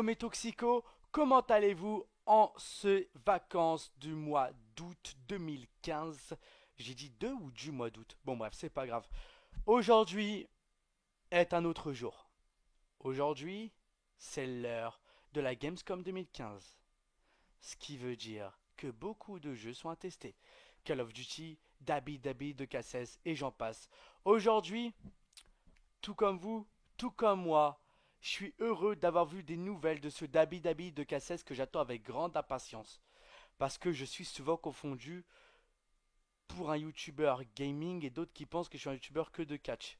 mes toxicos, comment allez-vous en ces vacances du mois d'août 2015? J'ai dit 2 ou du mois d'août. Bon bref, c'est pas grave. Aujourd'hui est un autre jour. Aujourd'hui, c'est l'heure de la Gamescom 2015. Ce qui veut dire que beaucoup de jeux sont à tester. Call of Duty, Dabi Dabi de K16 et j'en passe. Aujourd'hui, tout comme vous, tout comme moi, je suis heureux d'avoir vu des nouvelles de ce Dabi Dabi de K16 que j'attends avec grande impatience. Parce que je suis souvent confondu pour un youtubeur gaming et d'autres qui pensent que je suis un youtubeur que de catch.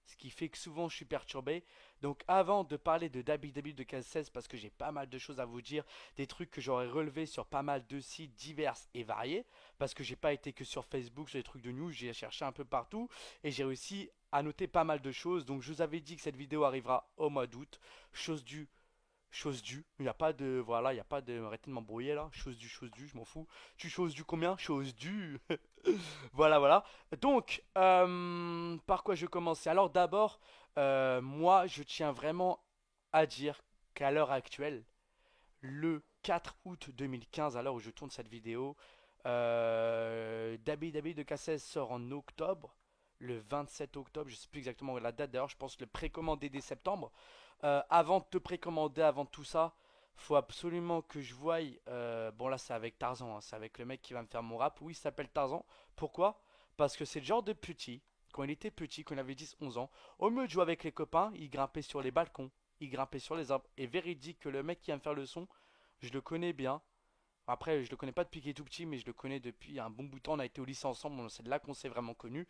Ce qui fait que souvent je suis perturbé. Donc avant de parler de Dabi de K16, parce que j'ai pas mal de choses à vous dire, des trucs que j'aurais relevés sur pas mal de sites divers et variés, parce que j'ai pas été que sur Facebook, sur les trucs de news, j'ai cherché un peu partout, et j'ai réussi à noter pas mal de choses. Donc je vous avais dit que cette vidéo arrivera au mois d'août, chose due. Chose due, il n'y a pas de. Voilà, il n'y a pas de. Arrêtez de m'embrouiller là. Chose due, je m'en fous. Tu chose due combien? Chose due. Voilà, voilà. Donc, par quoi je commence? Alors d'abord, moi, je tiens vraiment à dire qu'à l'heure actuelle, le 4 août 2015, à l'heure où je tourne cette vidéo, Dabi Dabi de K16 sort en octobre, le 27 octobre, je ne sais plus exactement la date d'ailleurs, je pense le précommander dès septembre. Avant de te précommander, avant tout ça, faut absolument que je voie. Bon, là, c'est avec Tarzan, hein, c'est avec le mec qui va me faire mon rap. Oui, il s'appelle Tarzan. Pourquoi? Parce que c'est le genre de petit, quand il était petit, quand il avait 10 11 ans, au mieux de jouer avec les copains, il grimpait sur les balcons, il grimpait sur les arbres. Et véridique que le mec qui va me faire le son, je le connais bien. Après, je le connais pas depuis qu'il est tout petit, mais je le connais depuis un bon bout de temps. On a été au lycée ensemble, c'est de là qu'on s'est vraiment connus.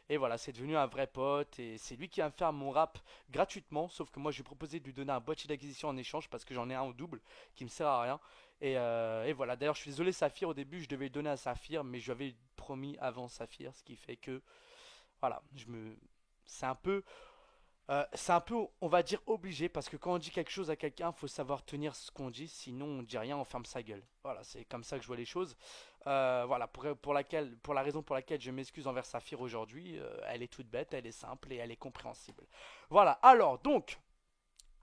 Et voilà, c'est devenu un vrai pote. Et c'est lui qui va me faire mon rap gratuitement. Sauf que moi, je lui ai proposé de lui donner un boîtier d'acquisition en échange parce que j'en ai un au double qui me sert à rien. Et voilà, d'ailleurs, je suis désolé, Saphir. Au début, je devais le donner à Saphir, mais je lui avais promis avant Saphir. Ce qui fait que, voilà, je me. C'est un peu c'est un peu, on va dire, obligé, parce que quand on dit quelque chose à quelqu'un, il faut savoir tenir ce qu'on dit, sinon on dit rien, on ferme sa gueule. Voilà, c'est comme ça que je vois les choses. Voilà, pour la raison pour laquelle je m'excuse envers Saphir aujourd'hui, elle est toute bête, elle est simple et elle est compréhensible. Voilà, alors, donc,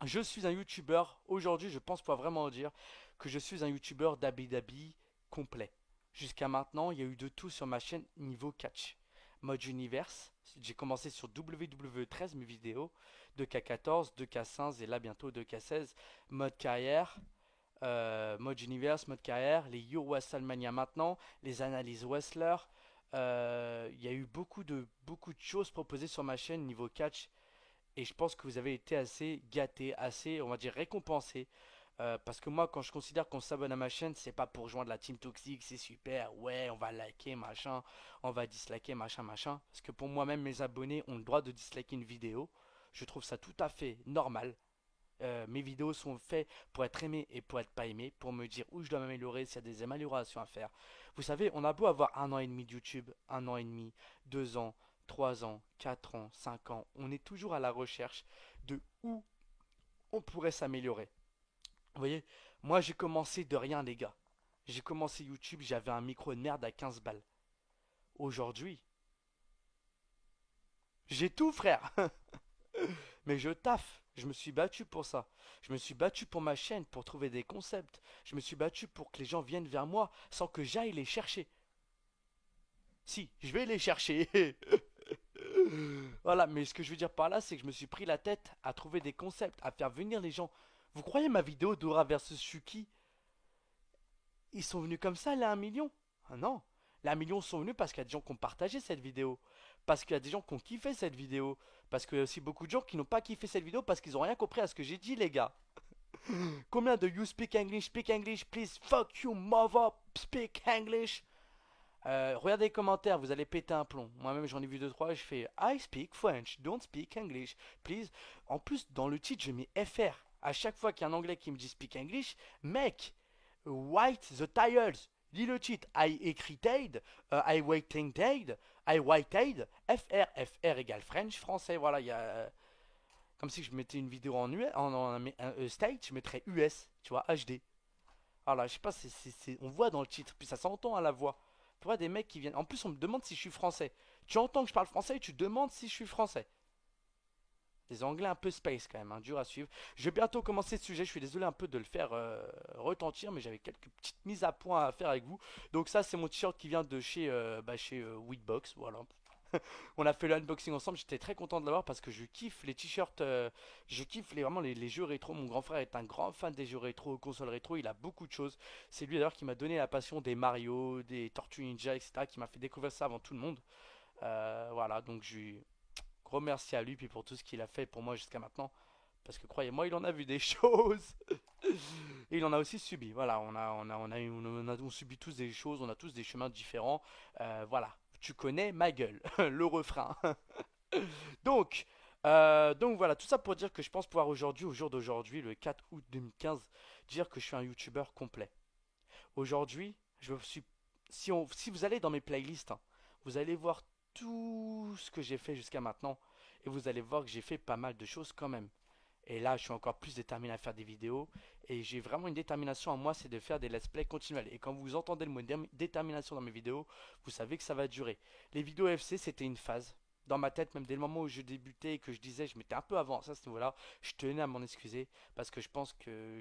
je suis un youtubeur, aujourd'hui je pense pouvoir vraiment dire que je suis un youtubeur d'Abi complet. Jusqu'à maintenant, il y a eu de tout sur ma chaîne niveau catch. Mode univers, j'ai commencé sur WW13 mes vidéos, 2K14, 2K15 et là bientôt 2K16. Mode carrière, mode univers, mode carrière, les Your WrestleMania maintenant, les analyses Wrestler. Il y a eu beaucoup de choses proposées sur ma chaîne niveau catch et je pense que vous avez été assez gâté, assez, on va dire, récompensé. Parce que moi, quand je considère qu'on s'abonne à ma chaîne, c'est pas pour rejoindre la team toxique, c'est super, ouais, on va liker, machin, on va disliker, machin, machin. Parce que pour moi-même, mes abonnés ont le droit de disliker une vidéo. Je trouve ça tout à fait normal. Mes vidéos sont faites pour être aimées et pour être pas aimées, pour me dire où je dois m'améliorer, s'il y a des améliorations à faire. Vous savez, on a beau avoir 1 an et demi de YouTube, 1 an et demi, 2 ans, 3 ans, 4 ans, 5 ans, on est toujours à la recherche de où on pourrait s'améliorer. Vous voyez, moi j'ai commencé de rien les gars. J'ai commencé YouTube, j'avais un micro de merde à 15 balles. Aujourd'hui, j'ai tout frère. Mais je taffe. Je me suis battu pour ça. Je me suis battu pour ma chaîne, pour trouver des concepts. Je me suis battu pour que les gens viennent vers moi sans que j'aille les chercher. Si, je vais les chercher. Voilà, mais ce que je veux dire par là, c'est que je me suis pris la tête à trouver des concepts, à faire venir les gens. Vous croyez ma vidéo Dora versus Shuki? Ils sont venus comme ça, là, 1 million? Ah non. Les 1 million sont venus parce qu'il y a des gens qui ont partagé cette vidéo. Parce qu'il y a des gens qui ont kiffé cette vidéo. Parce qu'il y a aussi beaucoup de gens qui n'ont pas kiffé cette vidéo parce qu'ils n'ont rien compris à ce que j'ai dit, les gars. Combien de you speak English, please, fuck you, mother, speak English. Regardez les commentaires, vous allez péter un plomb. Moi-même, j'en ai vu deux trois. Je fais I speak French, don't speak English, please. En plus, dans le titre, je mets FR. À chaque fois qu'il y a un anglais qui me dit speak English, mec, white the tires. Lis le titre. I écrit aid, I waiting aid, I white aid, FR, FR égale French, français. Voilà, il y a. Comme si je mettais une vidéo en, US, state, je mettrais US, tu vois, HD. Alors là, je sais pas, on voit dans le titre, puis ça s'entend à la voix. Tu vois, des mecs qui viennent. En plus, on me demande si je suis français. Tu entends que je parle français et tu demandes si je suis français. Des anglais un peu space quand même, hein, dur à suivre. Je vais bientôt commencer ce sujet, je suis désolé un peu de le faire retentir, mais j'avais quelques petites mises à point à faire avec vous. Donc ça, c'est mon t-shirt qui vient de chez Weedbox, voilà. On a fait le unboxing ensemble, j'étais très content de l'avoir parce que je kiffe les t-shirts, je kiffe vraiment les jeux rétro. Mon grand frère est un grand fan des jeux rétro, consoles rétro, il a beaucoup de choses. C'est lui d'ailleurs qui m'a donné la passion des Mario, des Tortues Ninja, etc., qui m'a fait découvrir ça avant tout le monde. Voilà, donc je lui gros merci à lui puis pour tout ce qu'il a fait pour moi jusqu'à maintenant. Parce que croyez-moi, il en a vu des choses. Et il en a aussi subi. Voilà, on subit tous des choses, on a tous des chemins différents. Voilà, tu connais ma gueule, le refrain. Donc voilà, tout ça pour dire que je pense pouvoir aujourd'hui, au jour d'aujourd'hui, le 4 août 2015, dire que je suis un YouTuber complet. Aujourd'hui, je suis, si vous allez dans mes playlists, hein, vous allez voir tout ce que j'ai fait jusqu'à maintenant, et vous allez voir que j'ai fait pas mal de choses quand même. Et là, je suis encore plus déterminé à faire des vidéos. Et j'ai vraiment une détermination en moi, c'est de faire des let's play continuels. Et quand vous entendez le mot détermination dans mes vidéos, vous savez que ça va durer. Les vidéos FC, c'était une phase. Dans ma tête, même dès le moment où je débutais et que je disais, je m'étais un peu avancé à ce niveau-là, je tenais à m'en excuser. Parce que je pense que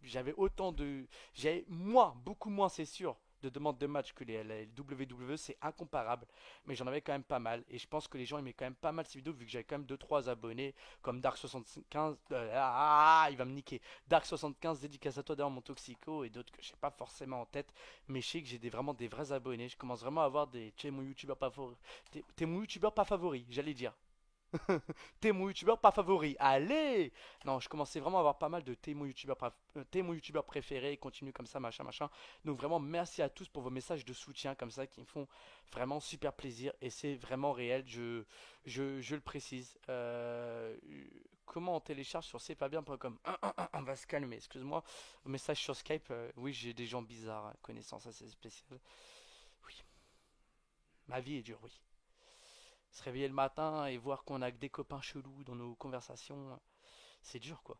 j'avais autant de. J'avais moins, beaucoup moins, c'est sûr, de demandes de match que les WWE, c'est incomparable. Mais j'en avais quand même pas mal. Et je pense que les gens aimaient quand même pas mal ces vidéos, vu que j'avais quand même deux trois abonnés comme Dark75, il va me niquer. Dark75, dédicace à toi d'ailleurs mon Toxico et d'autres que je sais pas forcément en tête, mais je sais que j'ai vraiment des vrais abonnés. Je commence vraiment à avoir des. Tu es mon youtubeur pas favori. T'es mon youtubeur pas favori, j'allais dire. T'es mon youtubeur pas favori. Allez! Non, je commençais vraiment à avoir pas mal de t'es mon youtubeur préféré. Continue comme ça, machin, machin. Donc vraiment, merci à tous pour vos messages de soutien comme ça qui me font vraiment super plaisir. Et c'est vraiment réel, je le précise. Comment on télécharge sur cpabien.com? On va se calmer, excuse-moi. Message sur Skype. Oui, j'ai des gens bizarres, connaissance assez spéciale. Oui, ma vie est dure, oui. Se réveiller le matin et voir qu'on a que des copains chelous dans nos conversations, c'est dur quoi.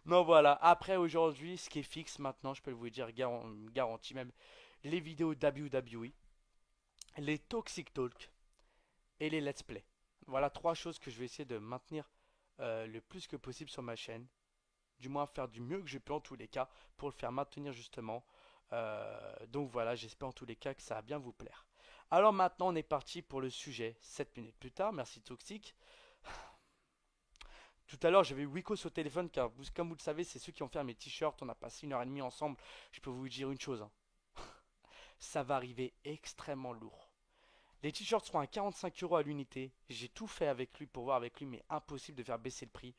Non voilà, après aujourd'hui, ce qui est fixe maintenant, je peux vous dire garanti même, les vidéos WWE, les Toxic Talk et les Let's Play. Voilà trois choses que je vais essayer de maintenir le plus que possible sur ma chaîne. Du moins faire du mieux que je peux en tous les cas pour le faire maintenir justement. Donc voilà, j'espère en tous les cas que ça va bien vous plaire. Alors maintenant on est parti pour le sujet 7 minutes plus tard, merci Toxic. Tout à l'heure j'avais Wikos au téléphone car comme vous le savez c'est ceux qui ont fait mes t-shirts, on a passé une heure et demie ensemble. Je peux vous dire une chose, hein. Ça va arriver extrêmement lourd. Les t-shirts seront à 45 € à l'unité. J'ai tout fait avec lui pour voir avec lui, mais impossible de faire baisser le prix.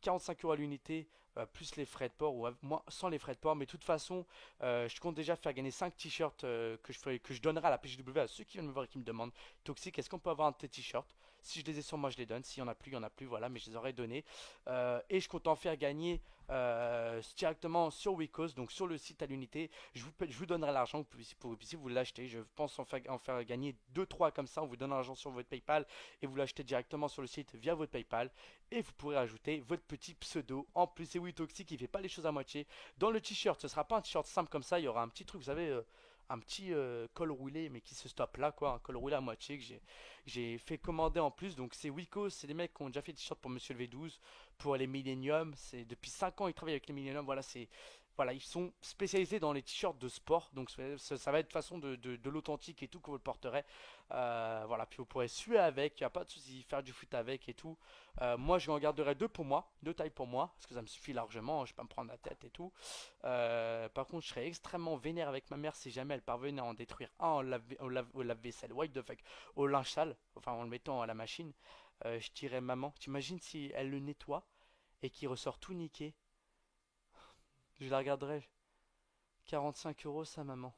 45 € à l'unité, plus les frais de port, ou moins sans les frais de port. Mais de toute façon, je compte déjà faire gagner 5 t-shirts que je donnerai à la PGW à ceux qui viennent me voir et qui me demandent Toxic, est-ce qu'on peut avoir un de tes t-shirts? Si je les ai sur moi, je les donne. S'il y en a plus, il y en a plus, voilà, mais je les aurais donnés. Et je compte en faire gagner directement sur Wikos, donc sur le site à l'unité. Je vous donnerai l'argent pour que vous puissiez vous l'acheter. Je pense en faire gagner deux trois comme ça. On vous donne l'argent sur votre PayPal et vous l'achetez directement sur le site via votre PayPal. Et vous pourrez ajouter votre petit pseudo. En plus, c'est oui Toxic qui fait pas les choses à moitié. Dans le t-shirt, ce sera pas un t-shirt simple comme ça. Il y aura un petit truc, vous savez, un petit col roulé, mais qui se stoppe là, quoi. Un col roulé à moitié que j'ai fait commander en plus. Donc c'est Wiko, c'est des mecs qui ont déjà fait des t-shirts pour Monsieur le V12, pour les Millennium. C'est depuis 5 ans ils travaillent avec les Millennium. Voilà, ils sont spécialisés dans les t-shirts de sport, donc ça va être façon de l'authentique et tout que vous le porterez. Voilà, puis vous pourrez suer avec, il n'y a pas de souci, faire du foot avec et tout. Moi, je en garderai deux pour moi, deux tailles pour moi, parce que ça me suffit largement, je peux me prendre la tête et tout. Par contre, je serais extrêmement vénère avec ma mère si jamais elle parvenait à en détruire un au lave-vaisselle, what the fuck, au linge sale, enfin en le mettant à la machine. Je dirais maman, t'imagines si elle le nettoie et qu'il ressort tout niqué? Je la regarderai. 45 € ça, maman.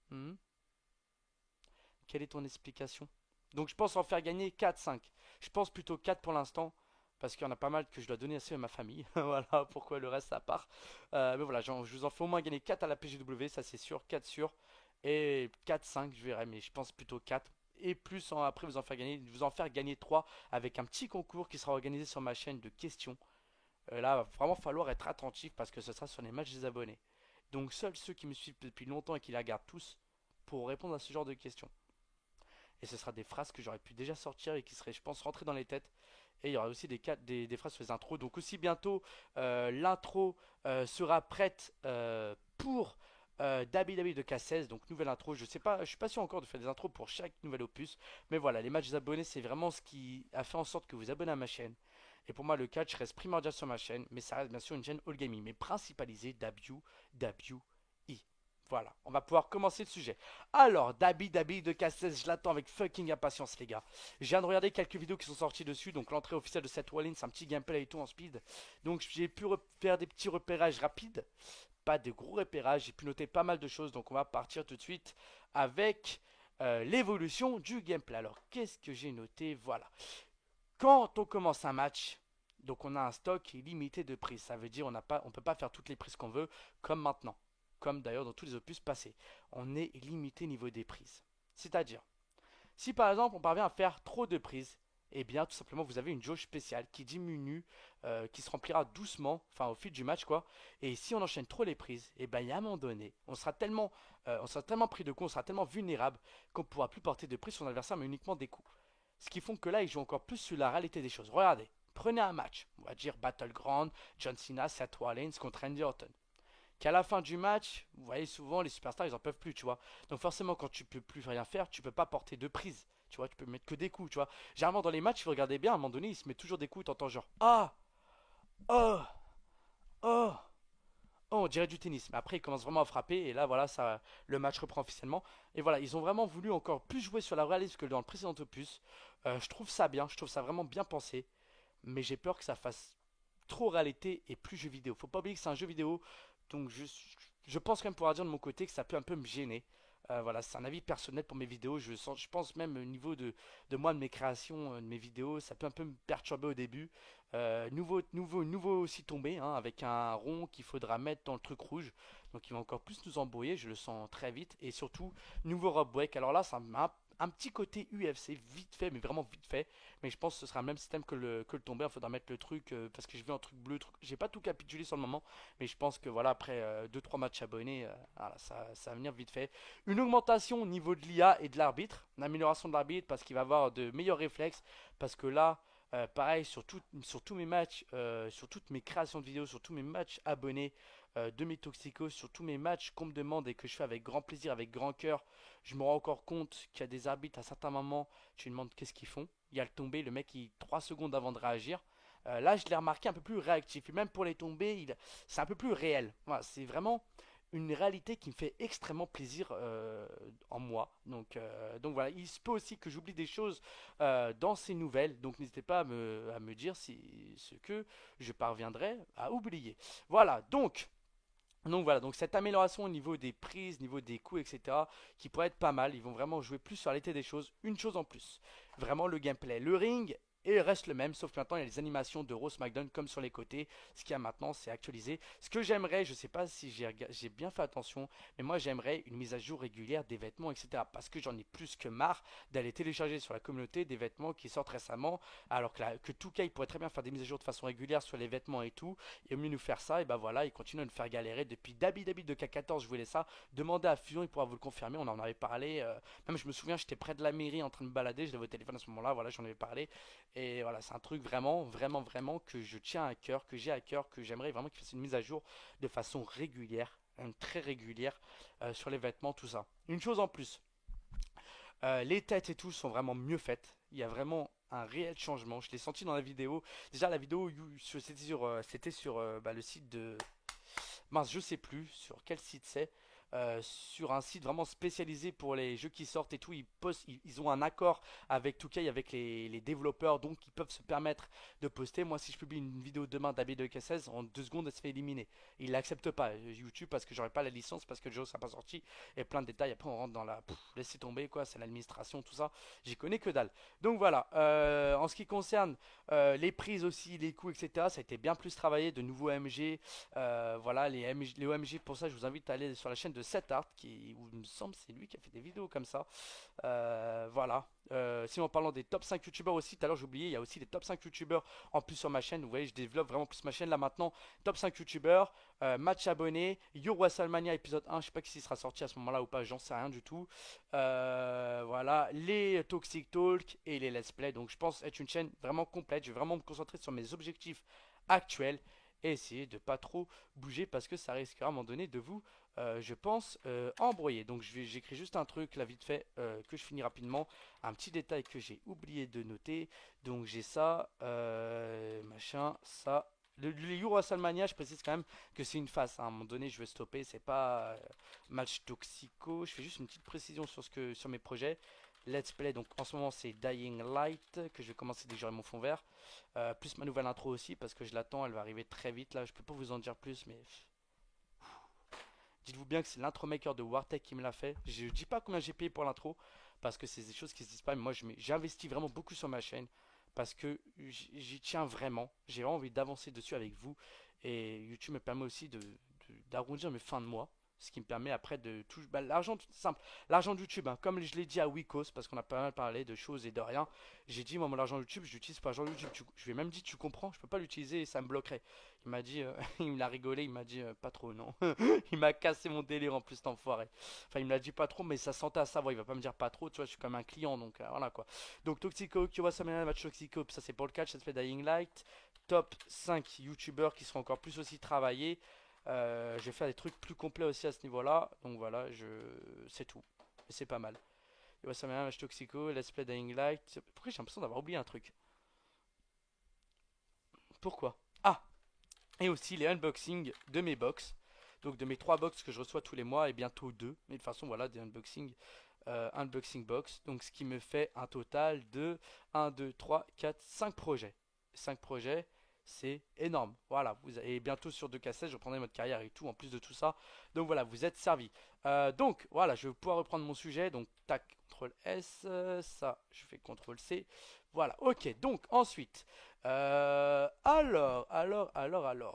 Hmm. Quelle est ton explication? Donc je pense en faire gagner 4, 5. Je pense plutôt 4 pour l'instant. Parce qu'il y en a pas mal que je dois donner assez à ma famille. Voilà pourquoi le reste à part. Mais voilà, je vous en fais au moins gagner 4 à la PGW, ça c'est sûr. 4 sûr. Et 4, 5 je verrai. Mais je pense plutôt 4. Et plus après vous en faire gagner 3 avec un petit concours qui sera organisé sur ma chaîne de questions. Là, il va vraiment falloir être attentif parce que ce sera sur les matchs des abonnés. Donc seuls ceux qui me suivent depuis longtemps et qui la regardent tous pourront répondre à ce genre de questions. Et ce sera des phrases que j'aurais pu déjà sortir et qui seraient, je pense, rentrées dans les têtes. Et il y aura aussi des phrases sur les intros. Donc aussi bientôt, l'intro sera prête pour WWE de K16. Donc nouvelle intro. Je sais pas, je suis pas sûr encore de faire des intros pour chaque nouvel opus. Mais voilà, les matchs des abonnés, c'est vraiment ce qui a fait en sorte que vous abonnez à ma chaîne. Et pour moi, le catch reste primordial sur ma chaîne. Mais ça reste bien sûr une chaîne all gaming. Mais principalisée WWE. Voilà, on va pouvoir commencer le sujet. Alors, Dabi de K16, je l'attends avec fucking impatience, les gars. Je viens de regarder quelques vidéos qui sont sorties dessus. Donc, l'entrée officielle de Seth Rollins, un petit gameplay et tout en speed. Donc, j'ai pu faire des petits repérages rapides. Pas de gros repérages. J'ai pu noter pas mal de choses. Donc, on va partir tout de suite avec l'évolution du gameplay. Alors, qu'est-ce que j'ai noté? Voilà. Quand on commence un match, donc on a un stock limité de prises. Ça veut dire on ne peut pas faire toutes les prises qu'on veut, comme maintenant. Comme d'ailleurs dans tous les opus passés. On est limité niveau des prises. C'est-à-dire, si par exemple on parvient à faire trop de prises, eh bien tout simplement vous avez une jauge spéciale qui diminue, qui se remplira doucement, enfin au fil du match quoi. Et si on enchaîne trop les prises, eh bien il y a un moment donné, on sera tellement pris de coups, on sera tellement vulnérable qu'on ne pourra plus porter de prise sur son adversaire mais uniquement des coups. Ce qui font que là, ils jouent encore plus sur la réalité des choses. Regardez, prenez un match, on va dire Battleground, John Cena, Seth Rollins contre Randy Orton. Qu'à la fin du match, vous voyez souvent les superstars, ils en peuvent plus, tu vois. Donc forcément, quand tu peux plus rien faire, tu peux pas porter de prise. Tu vois, tu peux mettre que des coups, tu vois. Généralement, dans les matchs, vous regardez bien, à un moment donné, il se met toujours des coups, t'entends genre ah, oh, oh, oh, on dirait du tennis. Mais après, il commence vraiment à frapper, et là, voilà, ça, le match reprend officiellement. Et voilà, ils ont vraiment voulu encore plus jouer sur la réalisme que dans le précédent opus. Je trouve ça bien, je trouve ça vraiment bien pensé. Mais j'ai peur que ça fasse trop réalité et plus jeu vidéo. Faut pas oublier que c'est un jeu vidéo, donc je pense quand même pouvoir dire de mon côté que ça peut un peu me gêner. Voilà, c'est un avis personnel pour mes vidéos. Je pense même au niveau de moi, de mes créations, de mes vidéos, ça peut un peu me perturber au début. Nouveau aussi tombé, hein, avec un rond qu'il faudra mettre dans le truc rouge. Donc il va encore plus nous embrouiller, je le sens très vite. Et surtout, nouveau rob break. Alors là, ça m'a un petit côté UFC, vite fait, mais vraiment vite fait. Mais je pense que ce sera le même système que le tombé. Il faudra mettre le truc, parce que je veux un truc bleu. J'ai pas tout capitulé sur le moment. Mais je pense que voilà, après 2-3 matchs abonnés, voilà, ça va venir vite fait. Une augmentation au niveau de l'IA et de l'arbitre. Une amélioration de l'arbitre parce qu'il va avoir de meilleurs réflexes. Parce que là, pareil, sur tous mes matchs, sur toutes mes créations de vidéos, sur tous mes matchs abonnés de mes toxicos, sur tous mes matchs qu'on me demande et que je fais avec grand plaisir, avec grand cœur, je me rends encore compte qu'il y a des arbitres à certains moments, tu me demandes qu'est-ce qu'ils font. Il y a le tombé, le mec il 3 secondes avant de réagir. Là, je l'ai remarqué un peu plus réactif. Et même pour les tombées, c'est un peu plus réel. Voilà, c'est vraiment une réalité qui me fait extrêmement plaisir en moi. Donc voilà, il se peut aussi que j'oublie des choses dans ces nouvelles. Donc n'hésitez pas à me dire ce que je parviendrai à oublier. Voilà, donc voilà, donc cette amélioration au niveau des prises, au niveau des coups, etc., qui pourrait être pas mal. Ils vont vraiment jouer plus sur la réalité des choses. Une chose en plus, vraiment le gameplay. Le ring et reste le même, sauf que maintenant il y a les animations de Raw SmackDown comme sur les côtés. Ce qu'il y a maintenant, c'est actualisé. Ce que j'aimerais, je sais pas si j'ai bien fait attention, mais moi j'aimerais une mise à jour régulière des vêtements, etc. Parce que j'en ai plus que marre d'aller télécharger sur la communauté des vêtements qui sortent récemment, alors que 2K pourrait très bien faire des mises à jour de façon régulière sur les vêtements et tout. Et au mieux de nous faire ça, et ben voilà, ils continuent à nous faire galérer depuis Dabi de K14. Je voulais ça. Demandez à Fusion, il pourra vous le confirmer. On en avait parlé. Même je me souviens, j'étais près de la mairie en train de me balader. Je l'avais au téléphone à ce moment-là. Voilà, j'en avais parlé. Et voilà, c'est un truc vraiment, vraiment, vraiment que je tiens à cœur, que j'ai à cœur, que j'aimerais vraiment qu'il fasse une mise à jour de façon régulière, très régulière, sur les vêtements, tout ça. Une chose en plus, les têtes et tout sont vraiment mieux faites. Il y a vraiment un réel changement. Je l'ai senti dans la vidéo. Déjà, la vidéo, c'était sur le site de. Mince, je sais plus sur quel site c'est. Sur un site vraiment spécialisé pour les jeux qui sortent et tout, ils ont un accord avec 2K, avec les développeurs, donc ils peuvent se permettre de poster. Moi, si je publie une vidéo demain d'AB2K16, en 2 secondes, elle se fait éliminer. Ils l'acceptent pas, YouTube, parce que j'aurai pas la licence, parce que le jeu sera pas sorti, et plein de détails. Après, on rentre dans la. Laissez tomber, quoi, c'est l'administration, tout ça. J'y connais que dalle. Donc voilà, en ce qui concerne les prises aussi, les coûts, etc., ça a été bien plus travaillé, de nouveaux MG. Voilà, les OMG, pour ça, je vous invite à aller sur la chaîne de Setart, où il me semble c'est lui qui a fait des vidéos comme ça. Voilà. Sinon, en parlant des top 5 youtubeurs aussi, tout à l'heure j'ai oublié, il y a aussi les top 5 youtubeurs en plus sur ma chaîne. Vous voyez, je développe vraiment plus ma chaîne là maintenant. Top 5 youtubeurs, match abonné, Yo WrestleMania épisode 1, je sais pas si sera sorti à ce moment-là ou pas, j'en sais rien du tout. Voilà, les Toxic Talk et les Let's Play. Donc je pense être une chaîne vraiment complète. Je vais vraiment me concentrer sur mes objectifs actuels et essayer de pas trop bouger parce que ça risquera à un moment donné de vous, je pense, embrouiller. Donc j'écris juste un truc là vite fait que je finis rapidement. Un petit détail que j'ai oublié de noter. Donc j'ai ça, machin, ça. Le Euro WrestleMania, je précise quand même que c'est une phase, hein. À un moment donné, je vais stopper. C'est pas match toxico. Je fais juste une petite précision sur mes projets. Let's Play, donc en ce moment c'est Dying Light que je vais commencer dès que j'aurai mon fond vert. Plus ma nouvelle intro aussi parce que je l'attends, elle va arriver très vite là. Je peux pas vous en dire plus, mais dites-vous bien que c'est l'intro maker de Wartech qui me l'a fait. Je dis pas combien j'ai payé pour l'intro parce que c'est des choses qui se disent pas. Mais moi j'ai investi vraiment beaucoup sur ma chaîne parce que j'y tiens vraiment. J'ai vraiment envie d'avancer dessus avec vous et YouTube me permet aussi d'arrondir mes fins de mois. Ce qui me permet après de toucher l'argent tout simple. L'argent de YouTube, hein, comme je l'ai dit à Wikos, parce qu'on a pas mal parlé de choses et de rien. J'ai dit, moi, mon argent YouTube, je l'utilise pour l'argent YouTube. Je lui ai même dit, tu comprends, je peux pas l'utiliser et ça me bloquerait. Il m'a dit, il me l'a rigolé, il m'a dit, pas trop, non. Il m'a cassé mon délire en plus, d'enfoiré. Enfin, il me l'a dit pas trop, mais ça sentait à savoir. Il va pas me dire pas trop, tu vois, je suis comme un client, donc voilà quoi. Donc, Toxico, tu vois, ça mène match Toxico, ça c'est pour le catch, ça se fait Dying Light. Top 5 YouTubeurs qui seront encore plus aussi travaillés. Je vais faire des trucs plus complets aussi à ce niveau-là. Donc voilà, c'est tout. Et c'est pas mal. Et ouais, ça m'a match Toxico, Let's Play Dying Light. Pourquoi j'ai l'impression d'avoir oublié un truc? Pourquoi? Ah! Et aussi les unboxings de mes box. Donc de mes 3 box que je reçois tous les mois et bientôt 2. Mais de toute façon, voilà, des unboxing box. Donc ce qui me fait un total de 1, 2, 3, 4, 5 projets. 5 projets, c'est énorme. Voilà, vous et bientôt sur 2K16, je reprendrai mode carrière et tout en plus de tout ça. Donc voilà, vous êtes servi. Donc voilà, je vais pouvoir reprendre mon sujet. Donc tac, CTRL S, ça, je fais CTRL C. Voilà, ok. Donc ensuite, alors.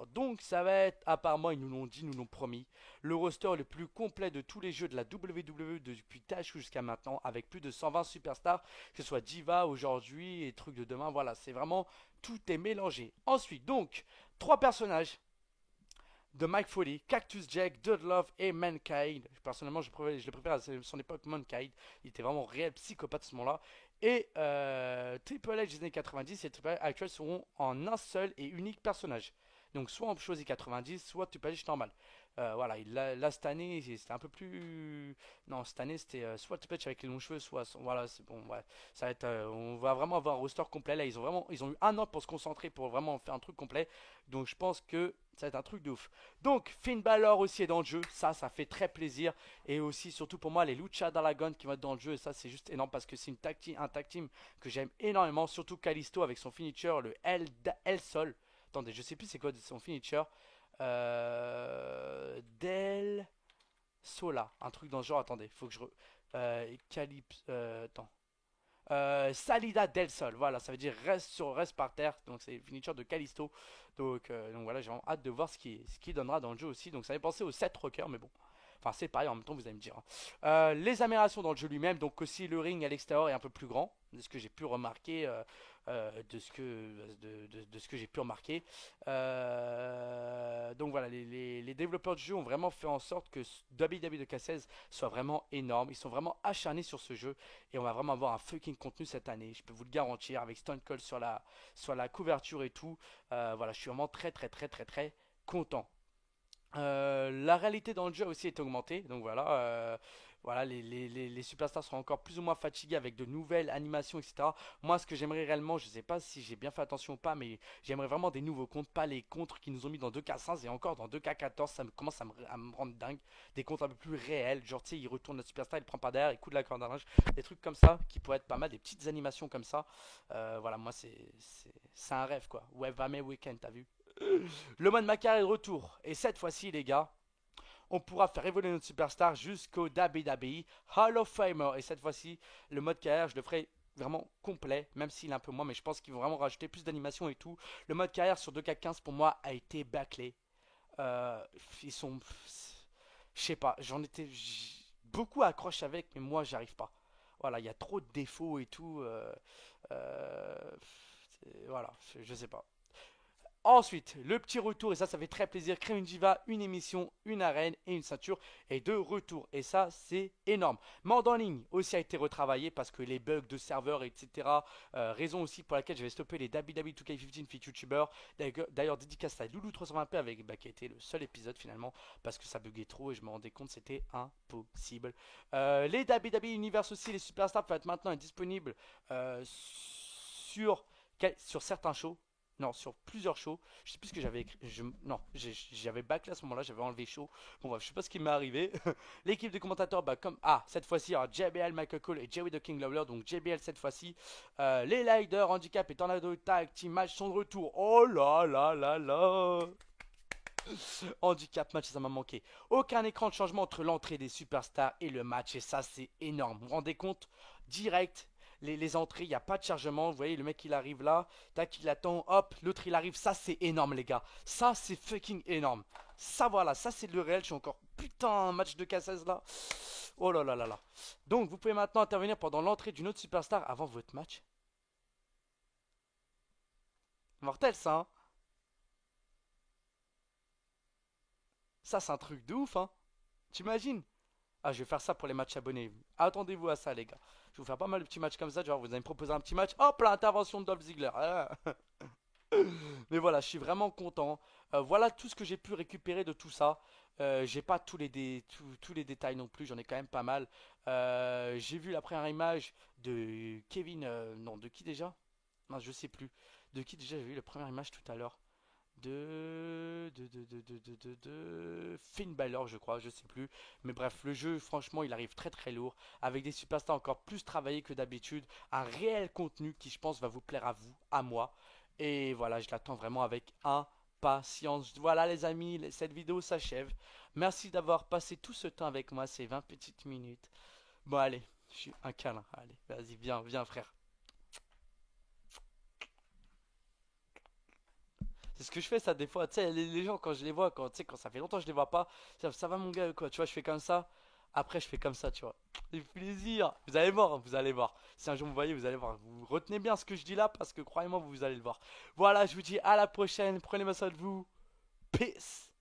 Donc ça va être, apparemment ils nous l'ont dit, nous l'ont promis, le roster le plus complet de tous les jeux de la WWE depuis THQ jusqu'à maintenant, avec plus de 120 superstars, que ce soit Diva aujourd'hui et trucs de demain. Voilà, c'est vraiment, tout est mélangé. Ensuite, donc, 3 personnages de Mike Foley, Cactus Jack, Dude Love et Mankind. Personnellement, je le préfère à son époque Mankind. Il était vraiment réel psychopathe à ce moment-là. Et Triple H des années 90 et Triple H actuels seront en un seul et unique personnage. Donc soit on choisit 90, soit Triple H normal. Voilà, là cette année c'était un peu plus. Non, cette année c'était soit Triple H avec les longs cheveux, voilà, c'est bon, ouais. Ça va être, on va vraiment avoir un roster complet là. Ils ont eu un an pour se concentrer pour vraiment faire un truc complet. Donc je pense que ça va être un truc de ouf. Donc Finn Balor aussi est dans le jeu, ça fait très plaisir. Et aussi surtout pour moi les Lucha Dragon qui vont être dans le jeu. Et ça c'est juste énorme parce que c'est un tag team que j'aime énormément. Surtout Kalisto avec son finisher, le El Sol. Attendez, je sais plus c'est quoi son finisher. Del Sola, un truc dans ce genre. Attendez, faut que je. Calypso. Attends. Salida del Sol, voilà, ça veut dire reste par terre. Donc c'est finisher de Kalisto. Donc voilà, j'ai vraiment hâte de voir ce qui donnera dans le jeu aussi. Donc ça fait penser au 7 Rocker, mais bon. Enfin, c'est pareil en même temps, vous allez me dire, hein. Les améliorations dans le jeu lui-même, donc aussi le ring à l'extérieur est un peu plus grand, de ce que j'ai pu remarquer, de ce que j'ai pu remarquer. Donc voilà, les développeurs du jeu ont vraiment fait en sorte que WWE 2K16 soit vraiment énorme. Ils sont vraiment acharnés sur ce jeu et on va vraiment avoir un fucking contenu cette année. Je peux vous le garantir avec Stone Cold sur la couverture et tout. Voilà, je suis vraiment très très très très très content. La réalité dans le jeu a aussi été augmentée. Donc voilà, voilà les superstars seront encore plus ou moins fatigués avec de nouvelles animations, etc. Moi, ce que j'aimerais réellement, je sais pas si j'ai bien fait attention ou pas, mais j'aimerais vraiment des nouveaux comptes, pas les contres qu'ils nous ont mis dans 2K15 et encore dans 2K14. Ça commence à me rendre dingue. Des contres un peu plus réels. Genre, tu sais, il retourne le superstar, il prend pas derrière, il coud de la corde à linge. Des trucs comme ça qui pourraient être pas mal, des petites animations comme ça. Voilà, moi, c'est un rêve quoi. Ouais, Vame Weekend, t'as vu? Le mode Macar est de retour. Et cette fois-ci, les gars, on pourra faire évoluer notre superstar jusqu'au WWE Hall of Famer. Et cette fois-ci, le mode carrière, je le ferai vraiment complet, même s'il est un peu moins, mais je pense qu'ils vont vraiment rajouter plus d'animation et tout. Le mode carrière sur 2K15 pour moi a été bâclé. Ils sont. Je sais pas, beaucoup accrochent avec, mais moi j'arrive pas. Voilà, il y a trop de défauts et tout. Euh, voilà, je sais pas. Ensuite, le petit retour, et ça fait très plaisir. Crée une diva, une émission, une arène et une ceinture, et de retour. Et ça, c'est énorme. Mord en ligne aussi a été retravaillé parce que les bugs de serveurs, etc. Raison aussi pour laquelle j'avais stoppé les WWE 2K15 Fit YouTuber. D'ailleurs, dédicace à Loulou320p avec, qui a été le seul épisode finalement parce que ça buguait trop et je me rendais compte que c'était impossible. Les WWE Universe aussi, les Superstars peuvent être maintenant disponibles sur certains shows. Non, sur plusieurs shows. Je sais plus ce que j'avais écrit. Non, j'avais bâclé à ce moment-là, j'avais enlevé show. Bon, bref, je sais pas ce qui m'est arrivé. L'équipe de commentateurs, comme. Ah, cette fois-ci, alors JBL, Michael Cole et Jerry the King Lawler. Donc JBL cette fois-ci. Les Leaders, Handicap et Tornado Tag Team Match sont de retour. Oh là là là là. Handicap match, ça m'a manqué. Aucun écran de changement entre l'entrée des superstars et le match. Et ça, c'est énorme. Vous vous rendez compte? Direct, les entrées, il n'y a pas de chargement. Vous voyez, le mec, il arrive là. Tac, il attend. Hop, l'autre, il arrive. Ça, c'est énorme, les gars. Ça, c'est fucking énorme. Ça, voilà. Ça, c'est le réel. Je suis encore putain un match de K16 là. Oh là là là là. Donc, vous pouvez maintenant intervenir pendant l'entrée d'une autre superstar avant votre match. Mortel, ça, hein. Ça, c'est un truc de ouf, hein. T'imagines? Ah, je vais faire ça pour les matchs abonnés. Attendez-vous à ça, les gars. Je vais vous faire pas mal de petits matchs comme ça. Genre, vous allez me proposer un petit match. Hop, l'intervention de Dolph Ziggler. Ah. Mais voilà, je suis vraiment content. Voilà tout ce que j'ai pu récupérer de tout ça. J'ai pas tous les détails non plus. J'en ai quand même pas mal. J'ai vu la première image de Kevin. Non, de qui déjà? Non, je sais plus. De qui déjà j'ai vu la première image tout à l'heure? De Finn Balor, je crois, je sais plus. Mais bref, le jeu, franchement, il arrive très très lourd, avec des superstars encore plus travaillés que d'habitude, un réel contenu qui, je pense, va vous plaire à vous, à moi. Et voilà, je l'attends vraiment avec impatience. Voilà, les amis, cette vidéo s'achève. Merci d'avoir passé tout ce temps avec moi, ces 20 petites minutes. Bon, allez, je suis un câlin. Allez, vas-y, viens, viens, frère. C'est ce que je fais ça des fois, tu sais, les gens quand je les vois, tu sais, quand ça fait longtemps que je les vois pas, ça va mon gars quoi, tu vois, je fais comme ça, après je fais comme ça, tu vois. C'est plaisir, vous allez voir, vous allez voir. Si un jour vous voyez, vous allez voir. Vous retenez bien ce que je dis là parce que croyez-moi, vous allez le voir. Voilà, je vous dis à la prochaine, prenez soin de vous, peace.